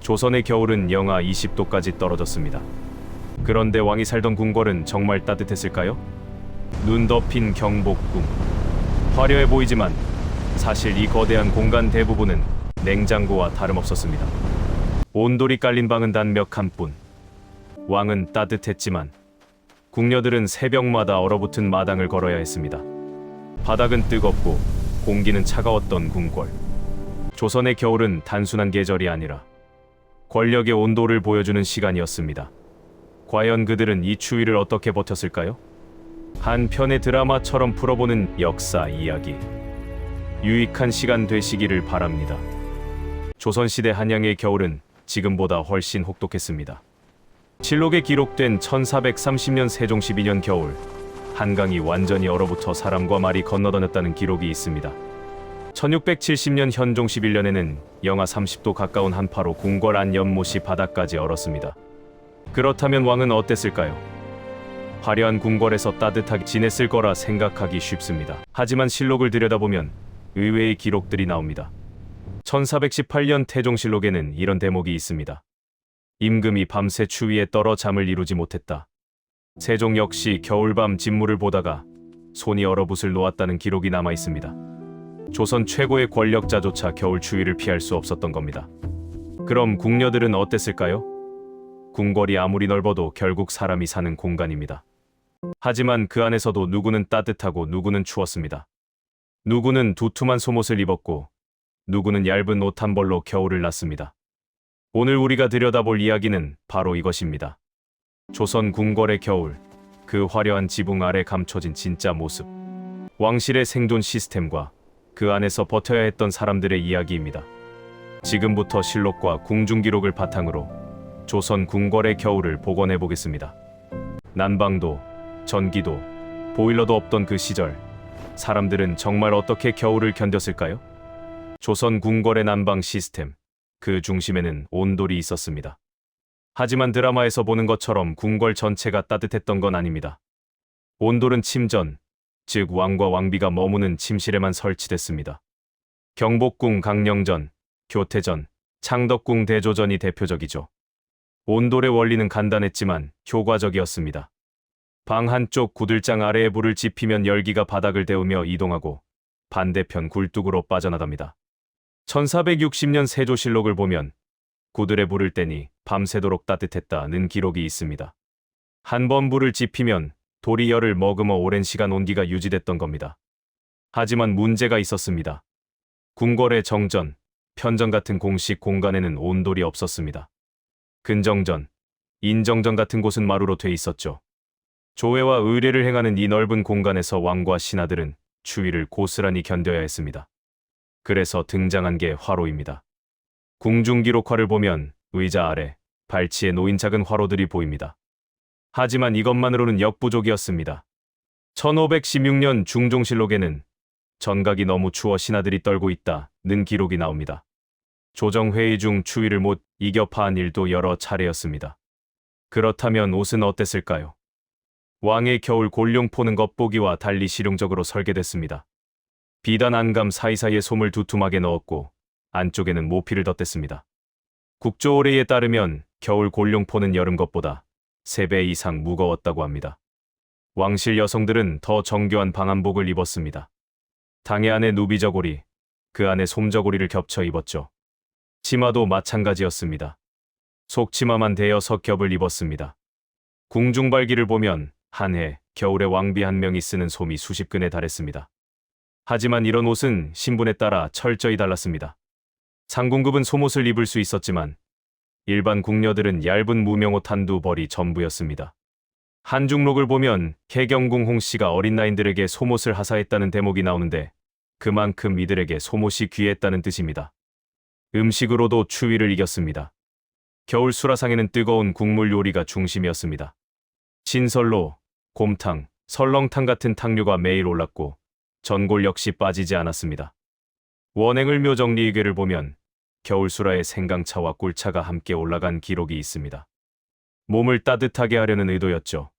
조선의 겨울은 영하 20도까지 떨어졌습니다. 그런데 왕이 살던 궁궐은 정말 따뜻했을까요? 눈 덮인 경복궁. 화려해 보이지만 사실 이 거대한 공간 대부분은 냉장고와 다름없었습니다. 온돌이 깔린 방은 단 몇 칸뿐. 왕은 따뜻했지만 궁녀들은 새벽마다 얼어붙은 마당을 걸어야 했습니다. 바닥은 뜨겁고 공기는 차가웠던 궁궐. 조선의 겨울은 단순한 계절이 아니라 권력의 온도를 보여주는 시간이었습니다. 과연 그들은 이 추위를 어떻게 버텼을까요? 한 편의 드라마처럼 풀어보는 역사 이야기. 유익한 시간 되시기를 바랍니다. 조선시대 한양의 겨울은 지금보다 훨씬 혹독했습니다. 실록에 기록된 1430년 세종 12년 겨울, 한강이 완전히 얼어붙어 사람과 말이 건너다녔다는 기록이 있습니다. 1670년 현종 11년에는 영하 30도 가까운 한파로 궁궐 안 연못이 바닥까지 얼었습니다. 그렇다면 왕은 어땠을까요? 화려한 궁궐에서 따뜻하게 지냈을 거라 생각하기 쉽습니다. 하지만 실록을 들여다보면 의외의 기록들이 나옵니다. 1418년 태종실록에는 이런 대목이 있습니다. 임금이 밤새 추위에 떨어 잠을 이루지 못했다. 세종 역시 겨울밤 진무를 보다가 손이 얼어붙을 놓았다는 기록이 남아 있습니다. 조선 최고의 권력자조차 겨울 추위를 피할 수 없었던 겁니다. 그럼 궁녀들은 어땠을까요? 궁궐이 아무리 넓어도 결국 사람이 사는 공간입니다. 하지만 그 안에서도 누구는 따뜻하고 누구는 추웠습니다. 누구는 두툼한 속옷을 입었고 누구는 얇은 옷 한 벌로 겨울을 났습니다. 오늘 우리가 들여다볼 이야기는 바로 이것입니다. 조선 궁궐의 겨울, 그 화려한 지붕 아래 감춰진 진짜 모습. 왕실의 생존 시스템과 그 안에서 버텨야 했던 사람들의 이야기입니다. 지금부터 실록과 궁중기록을 바탕으로 조선 궁궐의 겨울을 복원해 보겠습니다. 난방도, 전기도, 보일러도 없던 그 시절, 사람들은 정말 어떻게 겨울을 견뎠을까요? 조선 궁궐의 난방 시스템, 그 중심에는 온돌이 있었습니다. 하지만 드라마에서 보는 것처럼 궁궐 전체가 따뜻했던 건 아닙니다. 온돌은 침전, 즉 왕과 왕비가 머무는 침실에만 설치됐습니다. 경복궁 강령전, 교태전, 창덕궁 대조전이 대표적이죠. 온돌의 원리는 간단했지만 효과적이었습니다. 방 한쪽 구들장 아래에 불을 지피면 열기가 바닥을 데우며 이동하고 반대편 굴뚝으로 빠져나갑니다. 1460년 세조실록을 보면 구들에 불을 떼니 밤새도록 따뜻했다는 기록이 있습니다. 한 번 불을 지피면 돌이 열을 머금어 오랜 시간 온기가 유지됐던 겁니다. 하지만 문제가 있었습니다. 궁궐의 정전, 편전 같은 공식 공간에는 온돌이 없었습니다. 근정전, 인정전 같은 곳은 마루로 돼 있었죠. 조회와 의례를 행하는 이 넓은 공간에서 왕과 신하들은 추위를 고스란히 견뎌야 했습니다. 그래서 등장한 게 화로입니다. 궁중기록화를 보면 의자 아래 발치에 놓인 작은 화로들이 보입니다. 하지만 이것만으로는 역부족이었습니다. 1516년 중종실록에는 전각이 너무 추워 신하들이 떨고 있다는 기록이 나옵니다. 조정회의 중 추위를 못 이겨 파한 일도 여러 차례였습니다. 그렇다면 옷은 어땠을까요? 왕의 겨울 골룡 포는 겉보기와 달리 실용적으로 설계됐습니다. 비단 안감 사이사이에 솜을 두툼하게 넣었고 안쪽에는 모피를 덧댔습니다. 국조오래에 따르면 겨울 골룡포는 여름 것보다 3배 이상 무거웠다고 합니다. 왕실 여성들은 더 정교한 방한복을 입었습니다. 당의 안에 누비저고리, 그 안에 솜저고리를 겹쳐 입었죠. 치마도 마찬가지였습니다. 속치마만 대여섯 겹을 입었습니다. 궁중발기를 보면 한 해 겨울에 왕비 한 명이 쓰는 솜이 수십 근에 달했습니다. 하지만 이런 옷은 신분에 따라 철저히 달랐습니다. 상궁급은 솜옷을 입을 수 있었지만 일반 궁녀들은 얇은 무명옷 한두 벌이 전부였습니다. 한중록을 보면 개경궁 홍씨가 어린 나인들에게 솜옷을 하사했다는 대목이 나오는데 그만큼 이들에게 솜옷이 귀했다는 뜻입니다. 음식으로도 추위를 이겼습니다. 겨울 수라상에는 뜨거운 국물 요리가 중심이었습니다. 신설로, 곰탕, 설렁탕 같은 탕류가 매일 올랐고 전골 역시 빠지지 않았습니다. 원행을 묘정리의궤를 보면 겨울수라에 생강차와 꿀차가 함께 올라간 기록이 있습니다. 몸을 따뜻하게 하려는 의도였죠.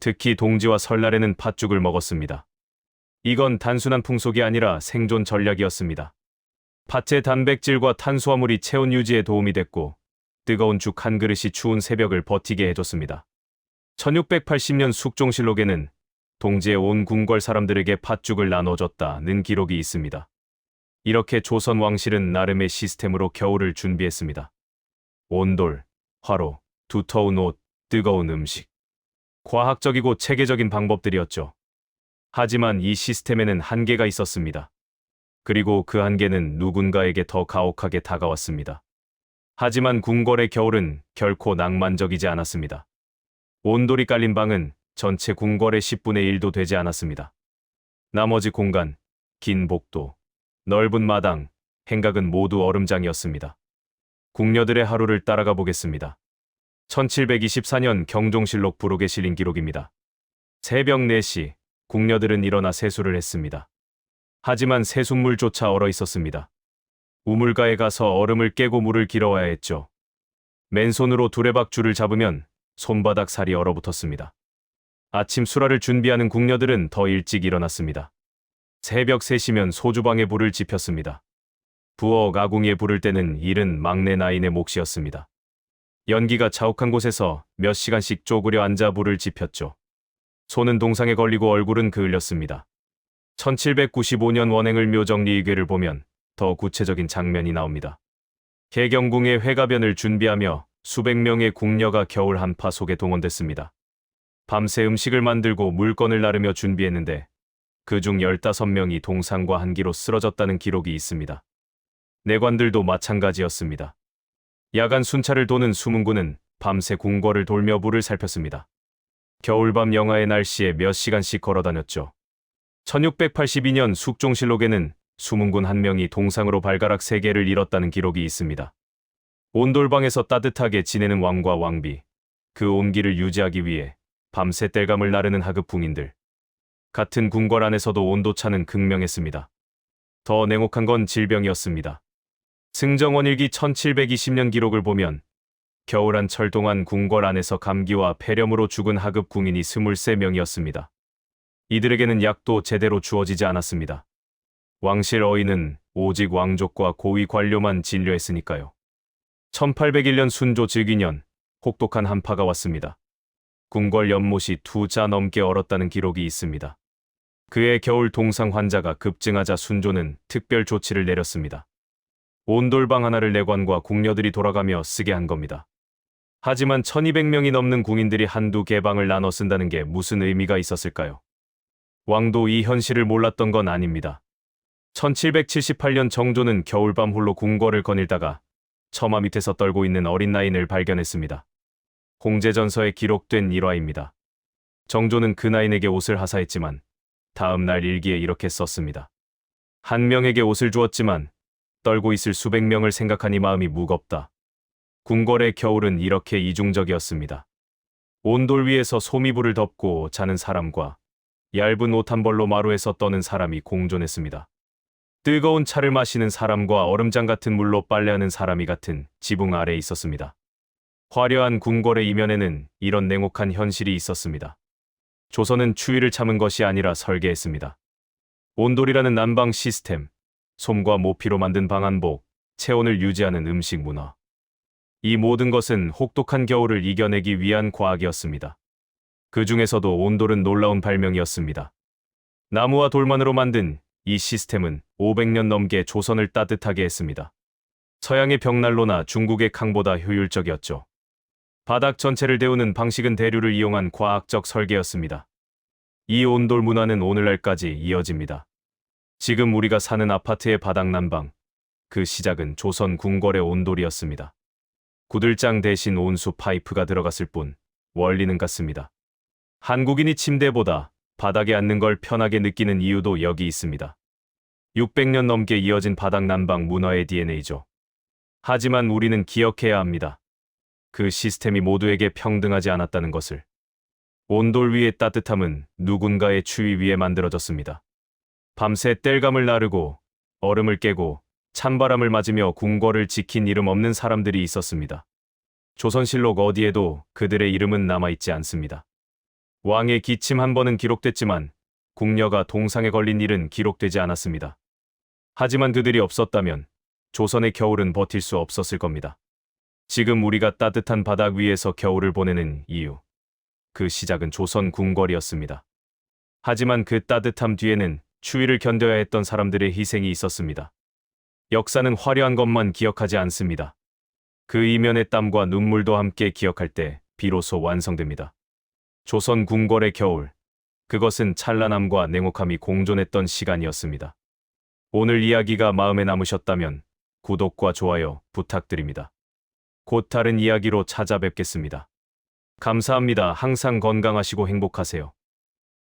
특히 동지와 설날에는 팥죽을 먹었습니다. 이건 단순한 풍속이 아니라 생존 전략이었습니다. 팥의 단백질과 탄수화물이 체온 유지에 도움이 됐고 뜨거운 죽 한 그릇이 추운 새벽을 버티게 해줬습니다. 1680년 숙종실록에는 동지에 온 궁궐 사람들에게 팥죽을 나눠줬다는 기록이 있습니다. 이렇게 조선 왕실은 나름의 시스템으로 겨울을 준비했습니다. 온돌, 화로, 두터운 옷, 뜨거운 음식. 과학적이고 체계적인 방법들이었죠. 하지만 이 시스템에는 한계가 있었습니다. 그리고 그 한계는 누군가에게 더 가혹하게 다가왔습니다. 하지만 궁궐의 겨울은 결코 낭만적이지 않았습니다. 온돌이 깔린 방은 전체 궁궐의 10분의 1도 되지 않았습니다. 나머지 공간, 긴 복도, 넓은 마당, 행각은 모두 얼음장이었습니다. 궁녀들의 하루를 따라가 보겠습니다. 1724년 경종실록 부록에 실린 기록입니다. 새벽 4시, 궁녀들은 일어나 세수를 했습니다. 하지만 세숫물조차 얼어 있었습니다. 우물가에 가서 얼음을 깨고 물을 길어와야 했죠. 맨손으로 두레박 줄을 잡으면 손바닥 살이 얼어붙었습니다. 아침 수라를 준비하는 궁녀들은 더 일찍 일어났습니다. 새벽 3시면 소주방에 불을 지폈습니다. 부엌 아궁이에 불을 때는 일은 막내 나인의 몫이었습니다. 연기가 자욱한 곳에서 몇 시간씩 쪼그려 앉아 불을 지폈죠. 손은 동상에 걸리고 얼굴은 그을렸습니다. 1795년 원행을 묘정리의궤를 보면 더 구체적인 장면이 나옵니다. 개경궁의 회가변을 준비하며 수백 명의 궁녀가 겨울 한파 속에 동원됐습니다. 밤새 음식을 만들고 물건을 나르며 준비했는데 그중 15명이 동상과 한기로 쓰러졌다는 기록이 있습니다. 내관들도 마찬가지였습니다. 야간 순찰을 도는 수문군은 밤새 궁궐을 돌며 불을 살폈습니다. 겨울밤 영하의 날씨에 몇 시간씩 걸어다녔죠. 1682년 숙종실록에는 수문군 한 명이 동상으로 발가락 3개를 잃었다는 기록이 있습니다. 온돌방에서 따뜻하게 지내는 왕과 왕비, 그 온기를 유지하기 위해 밤새 땔감을 나르는 하급 궁인들. 같은 궁궐 안에서도 온도차는 극명했습니다. 더 냉혹한 건 질병이었습니다. 승정원일기 1720년 기록을 보면 겨울한철 동안 궁궐 안에서 감기와 폐렴으로 죽은 하급 궁인이 23명이었습니다. 이들에게는 약도 제대로 주어지지 않았습니다. 왕실 어인은 오직 왕족과 고위 관료만 진료했으니까요. 1801년 순조 즉위년, 혹독한 한파가 왔습니다. 궁궐 연못이 2자 넘게 얼었다는 기록이 있습니다. 그해 겨울 동상 환자가 급증하자 순조는 특별 조치를 내렸습니다. 온돌방 하나를 내관과 궁녀들이 돌아가며 쓰게 한 겁니다. 하지만 1200명이 넘는 궁인들이 한두 개방을 나눠 쓴다는 게 무슨 의미가 있었을까요? 왕도 이 현실을 몰랐던 건 아닙니다. 1778년 정조는 겨울밤 홀로 궁궐을 거닐다가 처마 밑에서 떨고 있는 어린 나인을 발견했습니다. 홍제전서에 기록된 일화입니다. 정조는 그 나인에게 옷을 하사했지만 다음 날 일기에 이렇게 썼습니다. 한 명에게 옷을 주었지만 떨고 있을 수백 명을 생각하니 마음이 무겁다. 궁궐의 겨울은 이렇게 이중적이었습니다. 온돌 위에서 소미불을 덮고 자는 사람과 얇은 옷 한 벌로 마루에서 떠는 사람이 공존했습니다. 뜨거운 차를 마시는 사람과 얼음장 같은 물로 빨래하는 사람이 같은 지붕 아래에 있었습니다. 화려한 궁궐의 이면에는 이런 냉혹한 현실이 있었습니다. 조선은 추위를 참은 것이 아니라 설계했습니다. 온돌이라는 난방 시스템, 솜과 모피로 만든 방한복, 체온을 유지하는 음식 문화. 이 모든 것은 혹독한 겨울을 이겨내기 위한 과학이었습니다. 그 중에서도 온돌은 놀라운 발명이었습니다. 나무와 돌만으로 만든 이 시스템은 500년 넘게 조선을 따뜻하게 했습니다. 서양의 벽난로나 중국의 캉보다 효율적이었죠. 바닥 전체를 데우는 방식은 대류를 이용한 과학적 설계였습니다. 이 온돌 문화는 오늘날까지 이어집니다. 지금 우리가 사는 아파트의 바닥 난방, 그 시작은 조선 궁궐의 온돌이었습니다. 구들장 대신 온수 파이프가 들어갔을 뿐 원리는 같습니다. 한국인이 침대보다 바닥에 앉는 걸 편하게 느끼는 이유도 여기 있습니다. 600년 넘게 이어진 바닥 난방 문화의 DNA죠. 하지만 우리는 기억해야 합니다. 그 시스템이 모두에게 평등하지 않았다는 것을. 온돌 위의 따뜻함은 누군가의 추위 위에 만들어졌습니다. 밤새 땔감을 나르고 얼음을 깨고 찬바람을 맞으며 궁궐을 지킨 이름 없는 사람들이 있었습니다. 조선실록 어디에도 그들의 이름은 남아있지 않습니다. 왕의 기침 한 번은 기록됐지만 궁녀가 동상에 걸린 일은 기록되지 않았습니다. 하지만 그들이 없었다면 조선의 겨울은 버틸 수 없었을 겁니다. 지금 우리가 따뜻한 바닥 위에서 겨울을 보내는 이유. 그 시작은 조선 궁궐이었습니다. 하지만 그 따뜻함 뒤에는 추위를 견뎌야 했던 사람들의 희생이 있었습니다. 역사는 화려한 것만 기억하지 않습니다. 그 이면의 땀과 눈물도 함께 기억할 때 비로소 완성됩니다. 조선 궁궐의 겨울. 그것은 찬란함과 냉혹함이 공존했던 시간이었습니다. 오늘 이야기가 마음에 남으셨다면 구독과 좋아요 부탁드립니다. 곧 다른 이야기로 찾아뵙겠습니다. 감사합니다. 항상 건강하시고 행복하세요.